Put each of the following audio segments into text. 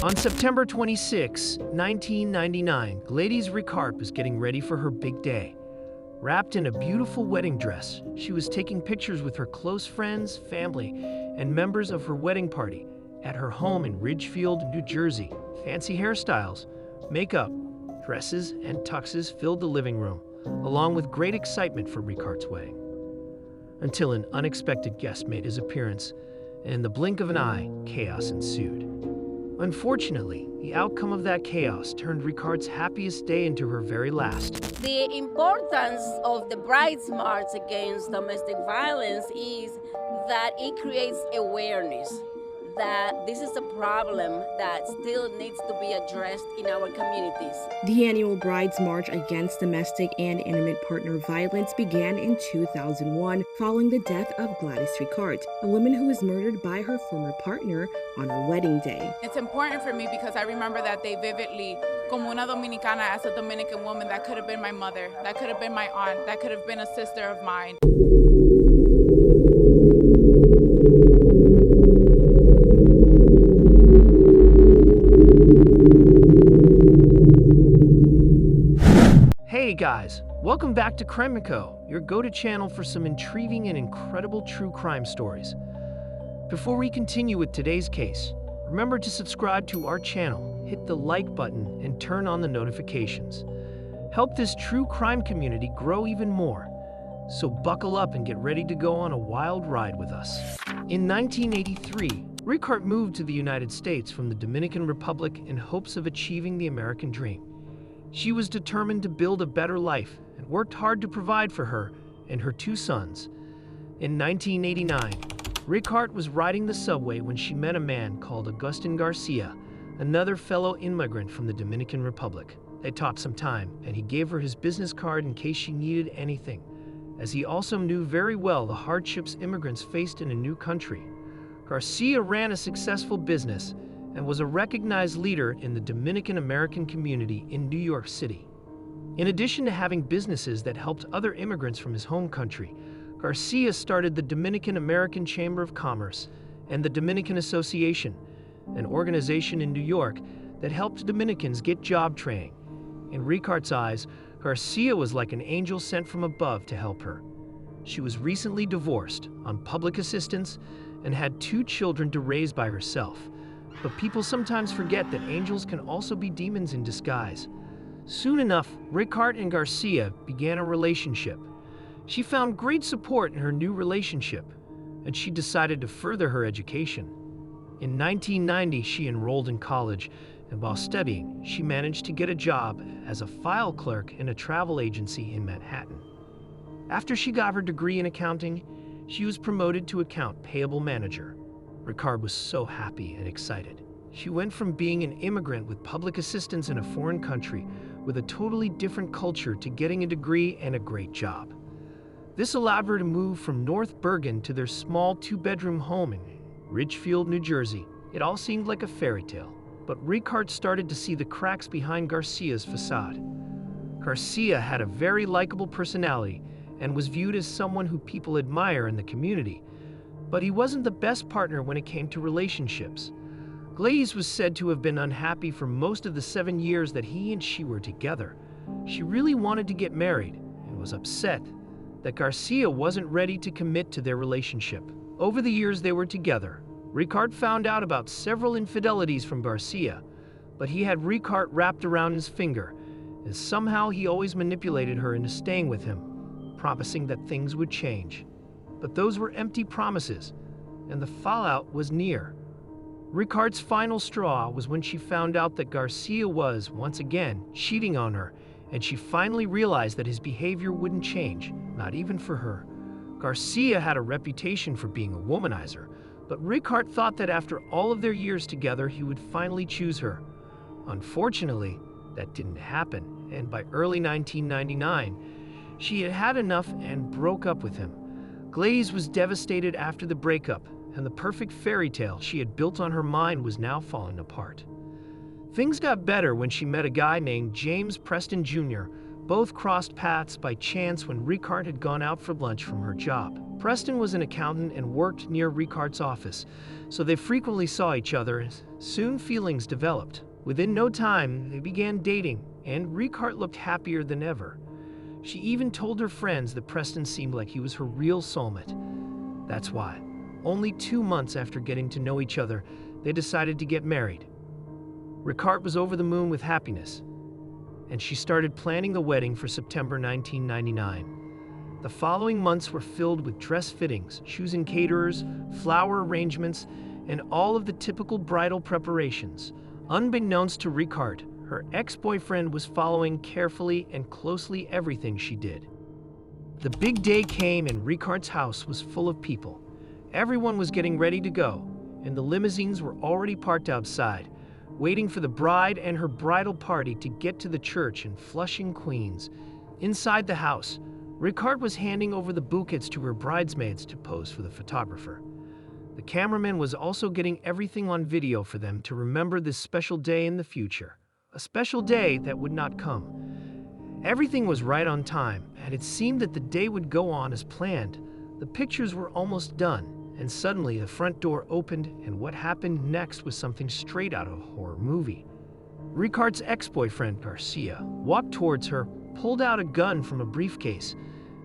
On September 26, 1999, Gladys Ricart was getting ready for her big day. Wrapped in a beautiful wedding dress, she was taking pictures with her close friends, family, and members of her wedding party at her home in Ridgefield, New Jersey. Fancy hairstyles, makeup, dresses, and tuxes filled the living room, along with great excitement for Ricart's wedding. Until an unexpected guest made his appearance, and in the blink of an eye, chaos ensued. Unfortunately, the outcome of that chaos turned Ricart's happiest day into her very last. The importance of the Brides March against domestic violence is that it creates awareness that this is a problem that still needs to be addressed in our communities. The annual Brides March against domestic and intimate partner violence began in 2001 following the death of Gladys Ricart, a woman who was murdered by her former partner on her wedding day. It's important for me because I remember that day vividly. Como una dominicana, as a Dominican woman, that could have been my mother, that could have been my aunt, that could have been a sister of mine. Hey guys, welcome back to Crimeco, your go-to channel for some intriguing and incredible true crime stories. Before we continue with today's case, remember to subscribe to our channel, hit the like button, and turn on the notifications. Help this true crime community grow even more. So buckle up and get ready to go on a wild ride with us. In 1983, Ricart moved to the United States from the Dominican Republic in hopes of achieving the American dream. She was determined to build a better life and worked hard to provide for her and her two sons. In 1989, Ricart was riding the subway when she met a man called Agustin Garcia, another fellow immigrant from the Dominican Republic. They talked some time, and he gave her his business card in case she needed anything, as he also knew very well the hardships immigrants faced in a new country. Garcia ran a successful business and was a recognized leader in the Dominican American community in New York City. In addition to having businesses that helped other immigrants from his home country, Garcia started the Dominican American Chamber of Commerce and the Dominican Association, an organization in New York that helped Dominicans get job training. In Ricart's eyes, Garcia was like an angel sent from above to help her. She was recently divorced, on public assistance, and had two children to raise by herself. But people sometimes forget that angels can also be demons in disguise. Soon enough, Ricart and Garcia began a relationship. She found great support in her new relationship, and she decided to further her education. In 1990, she enrolled in college, and while studying, she managed to get a job as a file clerk in a travel agency in Manhattan. After she got her degree in accounting, she was promoted to account payable manager. Ricart was so happy and excited. She went from being an immigrant with public assistance in a foreign country with a totally different culture to getting a degree and a great job. This allowed her to move from North Bergen to their small two-bedroom home in Ridgefield, New Jersey. It all seemed like a fairy tale, but Ricart started to see the cracks behind Garcia's facade. Garcia had a very likable personality and was viewed as someone who people admire in the community. But he wasn't the best partner when it came to relationships. Gladys was said to have been unhappy for most of the 7 years that he and she were together. She really wanted to get married and was upset that Garcia wasn't ready to commit to their relationship. Over the years they were together, Ricart found out about several infidelities from Garcia, but he had Ricart wrapped around his finger, and somehow he always manipulated her into staying with him, promising that things would change. But those were empty promises, and the fallout was near. Ricart's final straw was when she found out that Garcia was, once again, cheating on her, and she finally realized that his behavior wouldn't change, not even for her. Garcia had a reputation for being a womanizer, but Ricart thought that after all of their years together, he would finally choose her. Unfortunately, that didn't happen, and by early 1999, she had had enough and broke up with him. Gladys was devastated after the breakup, and the perfect fairy tale she had built on her mind was now falling apart. Things got better when she met a guy named James Preston Jr., both crossed paths by chance when Ricart had gone out for lunch from her job. Preston was an accountant and worked near Ricart's office, so they frequently saw each other. Soon feelings developed. Within no time, they began dating, and Ricart looked happier than ever. She even told her friends that Preston seemed like he was her real soulmate. That's why, only 2 months after getting to know each other, they decided to get married. Ricart was over the moon with happiness, and she started planning the wedding for September 1999. The following months were filled with dress fittings, choosing caterers, flower arrangements, and all of the typical bridal preparations. Unbeknownst to Ricart, her ex-boyfriend was following carefully and closely everything she did. The big day came and Ricart's house was full of people. Everyone was getting ready to go, and the limousines were already parked outside, waiting for the bride and her bridal party to get to the church in Flushing, Queens. Inside the house, Ricart was handing over the bouquets to her bridesmaids to pose for the photographer. The cameraman was also getting everything on video for them to remember this special day in the future, a special day that would not come. Everything was right on time, and it seemed that the day would go on as planned. The pictures were almost done, and suddenly the front door opened, and what happened next was something straight out of a horror movie. Ricart's ex-boyfriend, Garcia, walked towards her, pulled out a gun from a briefcase,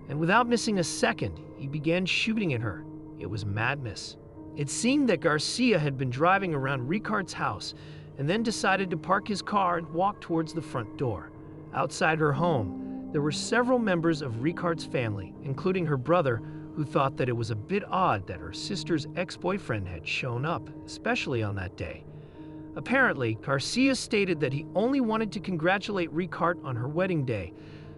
and without missing a second, he began shooting at her. It was madness. It seemed that Garcia had been driving around Ricart's house and then decided to park his car and walk towards the front door. Outside her home, there were several members of Ricart's family, including her brother, who thought that it was a bit odd that her sister's ex-boyfriend had shown up, especially on that day. Apparently, Garcia stated that he only wanted to congratulate Ricart on her wedding day,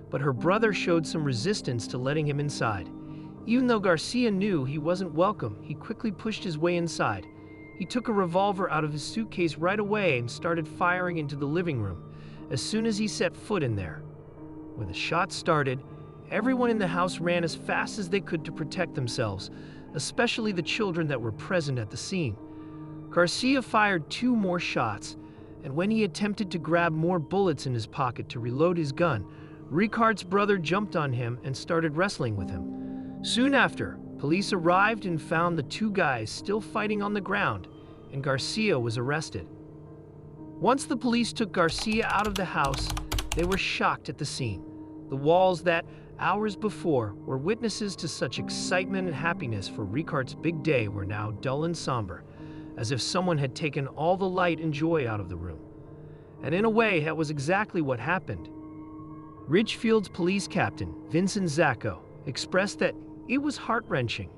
but her brother showed some resistance to letting him inside. Even though Garcia knew he wasn't welcome, he quickly pushed his way inside. He took a revolver out of his suitcase right away and started firing into the living room as soon as he set foot in there. When the shots started, everyone in the house ran as fast as they could to protect themselves, especially the children that were present at the scene. Garcia fired 2 more shots, and when he attempted to grab more bullets in his pocket to reload his gun, Ricart's brother jumped on him and started wrestling with him. Soon after, police arrived and found the 2 guys still fighting on the ground, and Garcia was arrested. Once the police took Garcia out of the house, they were shocked at the scene. The walls that, hours before, were witnesses to such excitement and happiness for Ricart's big day were now dull and somber, as if someone had taken all the light and joy out of the room. And in a way, that was exactly what happened. Ridgefield's police captain, Vincent Zacco, expressed that it was heart-wrenching.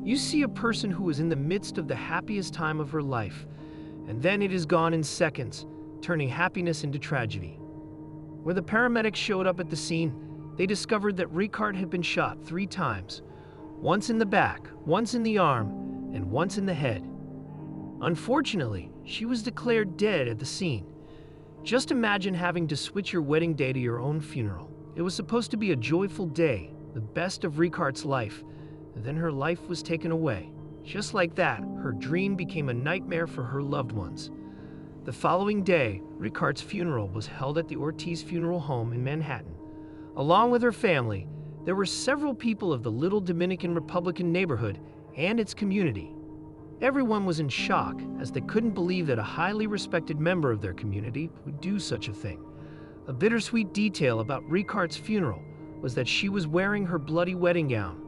You see a person who is in the midst of the happiest time of her life, and then it is gone in seconds, turning happiness into tragedy. When the paramedics showed up at the scene, they discovered that Ricart had been shot 3 times, once in the back, once in the arm, and once in the head. Unfortunately, she was declared dead at the scene. Just imagine having to switch your wedding day to your own funeral. It was supposed to be a joyful day, the best of Ricart's life, and then her life was taken away. Just like that, her dream became a nightmare for her loved ones. The following day, Ricart's funeral was held at the Ortiz Funeral Home in Manhattan. Along with her family, there were several people of the little Dominican Republican neighborhood and its community. Everyone was in shock, as they couldn't believe that a highly respected member of their community would do such a thing. A bittersweet detail about Ricart's funeral was that she was wearing her bloody wedding gown.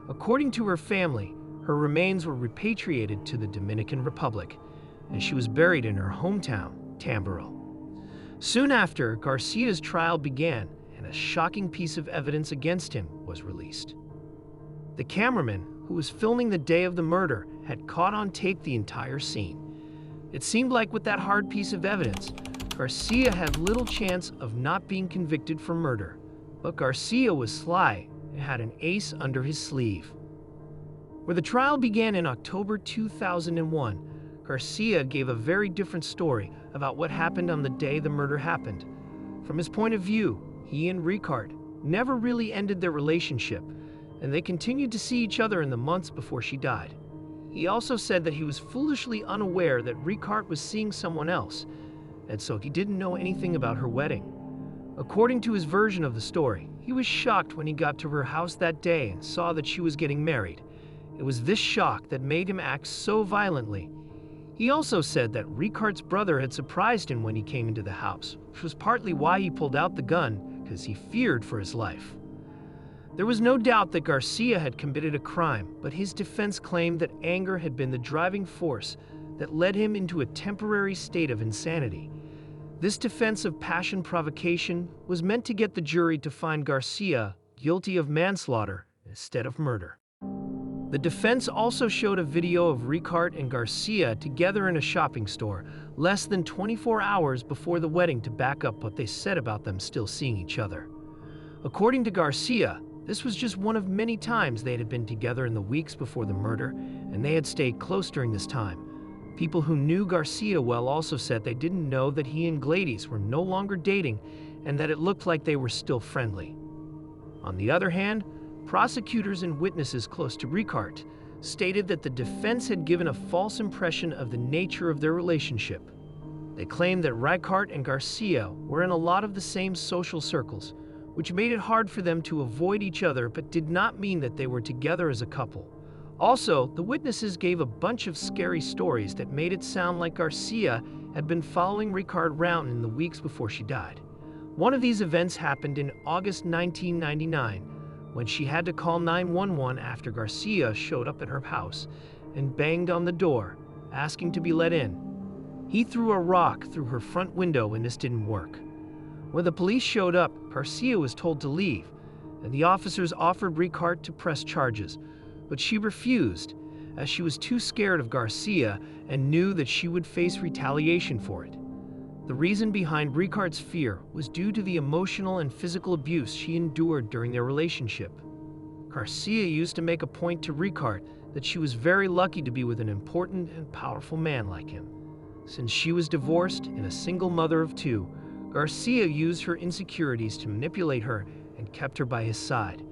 According to her family, her remains were repatriated to the Dominican Republic, and she was buried in her hometown, Tamboril. Soon after, Garcia's trial began, and a shocking piece of evidence against him was released. The cameraman, who was filming the day of the murder, had caught on tape the entire scene. It seemed like with that hard piece of evidence, Garcia had little chance of not being convicted for murder. But Garcia was sly and had an ace under his sleeve. Where the trial began in October 2001, Garcia gave a very different story about what happened on the day the murder happened. From his point of view, he and Ricart never really ended their relationship, and they continued to see each other in the months before she died. He also said that he was foolishly unaware that Ricart was seeing someone else, and so he didn't know anything about her wedding. According to his version of the story, he was shocked when he got to her house that day and saw that she was getting married. It was this shock that made him act so violently. He also said that Ricart's brother had surprised him when he came into the house, which was partly why he pulled out the gun, because he feared for his life. There was no doubt that Garcia had committed a crime, but his defense claimed that anger had been the driving force that led him into a temporary state of insanity. This defense of passion provocation was meant to get the jury to find Garcia guilty of manslaughter instead of murder. The defense also showed a video of Ricart and Garcia together in a shopping store less than 24 hours before the wedding to back up what they said about them still seeing each other. According to Garcia, this was just one of many times they had been together in the weeks before the murder, and they had stayed close during this time. People who knew Garcia well also said they didn't know that he and Gladys were no longer dating and that it looked like they were still friendly. On the other hand, prosecutors and witnesses close to Ricart stated that the defense had given a false impression of the nature of their relationship. They claimed that Ricart and Garcia were in a lot of the same social circles, which made it hard for them to avoid each other but did not mean that they were together as a couple. Also, the witnesses gave a bunch of scary stories that made it sound like Garcia had been following Ricart around in the weeks before she died. One of these events happened in August 1999, when she had to call 911 after Garcia showed up at her house and banged on the door, asking to be let in. He threw a rock through her front window and this didn't work. When the police showed up, Garcia was told to leave, and the officers offered Ricart to press charges, but she refused, as she was too scared of Garcia and knew that she would face retaliation for it. The reason behind Ricart's fear was due to the emotional and physical abuse she endured during their relationship. Garcia used to make a point to Ricart that she was very lucky to be with an important and powerful man like him. Since she was divorced and a single mother of two, Garcia used her insecurities to manipulate her and kept her by his side.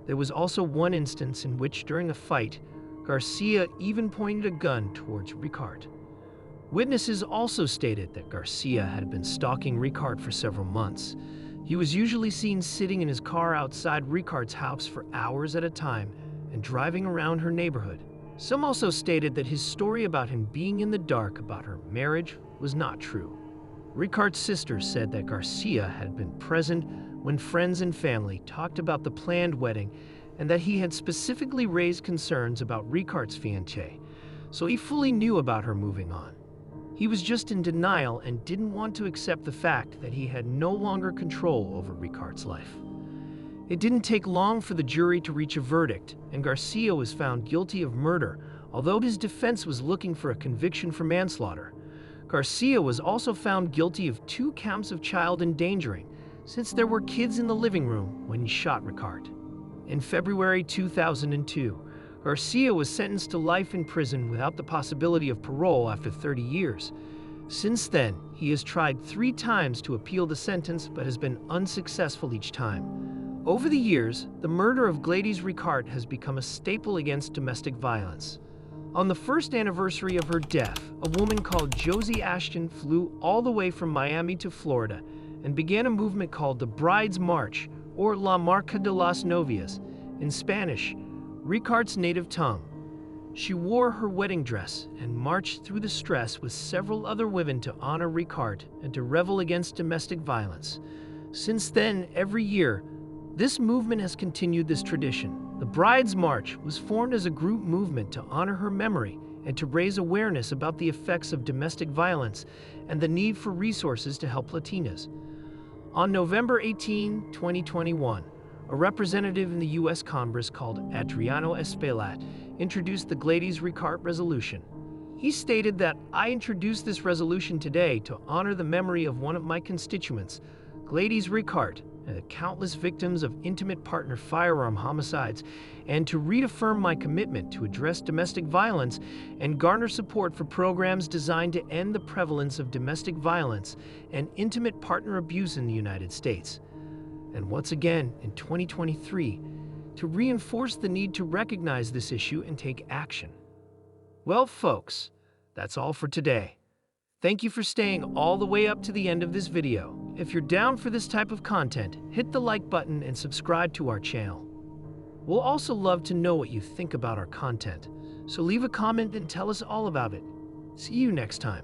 There was also one instance in which, during a fight, Garcia even pointed a gun towards Ricart. Witnesses also stated that Garcia had been stalking Ricart for several months. He was usually seen sitting in his car outside Ricart's house for hours at a time and driving around her neighborhood. Some also stated that his story about him being in the dark about her marriage was not true. Ricart's sister said that Garcia had been present when friends and family talked about the planned wedding and that he had specifically raised concerns about Ricart's fiancée, so he fully knew about her moving on. He was just in denial and didn't want to accept the fact that he had no longer control over Ricart's life. It didn't take long for the jury to reach a verdict, and Garcia was found guilty of murder, although his defense was looking for a conviction for manslaughter. Garcia was also found guilty of 2 counts of child endangering, since there were kids in the living room when he shot Ricart. In February 2002, Garcia was sentenced to life in prison without the possibility of parole after 30 years. Since then, he has tried 3 times to appeal the sentence but has been unsuccessful each time. Over the years, the murder of Gladys Ricart has become a staple against domestic violence. On the first anniversary of her death, a woman called Josie Ashton flew all the way from Miami to Florida and began a movement called the Bride's March, or La Marcha de las Novias, in Spanish, Ricart's native tongue. She wore her wedding dress and marched through the stress with several other women to honor Ricart and to revel against domestic violence. Since then, every year, this movement has continued this tradition. The Bride's March was formed as a group movement to honor her memory and to raise awareness about the effects of domestic violence and the need for resources to help Latinas. On November 18, 2021, a representative in the U.S. Congress called Adriano Espaillat introduced the Gladys Ricart resolution. He stated that, "I introduced this resolution today to honor the memory of one of my constituents, Gladys Ricart, and the countless victims of intimate partner firearm homicides, and to reaffirm my commitment to address domestic violence and garner support for programs designed to end the prevalence of domestic violence and intimate partner abuse in the United States. And once again, in 2023, to reinforce the need to recognize this issue and take action." Well, folks, that's all for today. Thank you for staying all the way up to the end of this video, If you're down for this type of content, hit the like button and subscribe to our channel. We'll also love to know what you think about our content, so leave a comment and tell us all about it. See you next time.